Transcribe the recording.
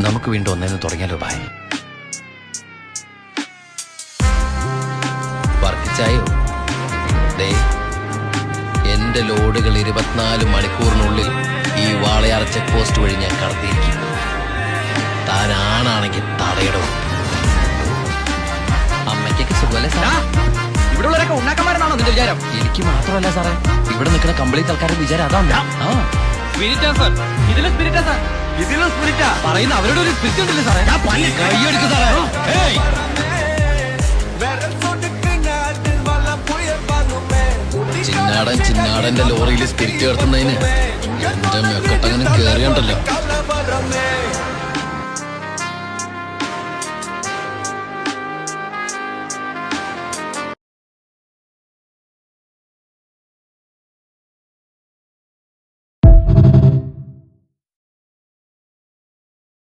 നമുക്ക് വീണ്ടും ഒന്നേന്ന് തുടങ്ങിയാലോ ഭായ്? വർക്കിച്ചായോ? ദേ, എന്റെ ലോഡുകൾ 24 മണിക്കൂറിനുള്ളിൽ ഈ വാളയാർ ചെക്ക് പോസ്റ്റ് വഴി ഞാൻ കടത്തിയിരിക്കും. താൻ ആണാണെങ്കിൽ തടയടോ. അമ്മയ്ക്കൊക്കെ സുഖമല്ലേ സാർ? ഇവിടെ ഉള്ളവരൊക്കെ ഉണ്ടാക്കന്മാരെന്നാണോ നിന്റെ വിചാരം? എനിക്ക് മാത്രമല്ല സാറേ, ഇവിടെ നിൽക്കുന്ന കംപ്ലീറ്റ് ആൾക്കാരുടെ വിചാരം അതാണ്. സ്പിരിറ്റാ സാർ, ഇതിലും സ്പിരിറ്റാ സാർ, ഇതിലും സ്പിരിറ്റാ. പറയുന്ന അവരുടെ ഒരു സ്പിരിറ്റ് ഉണ്ടല്ലേ സാറേ? കൈയെടുക്ക് സാറേ. ഏയ്! ചിന്നാടന്റെ ലോറിയിൽ സ്പിരിറ്റ് ചേർത്തുന്നതിന് എന്റെ മെക്കട്ടങ്ങനെ കേറിയുണ്ടല്ലോ.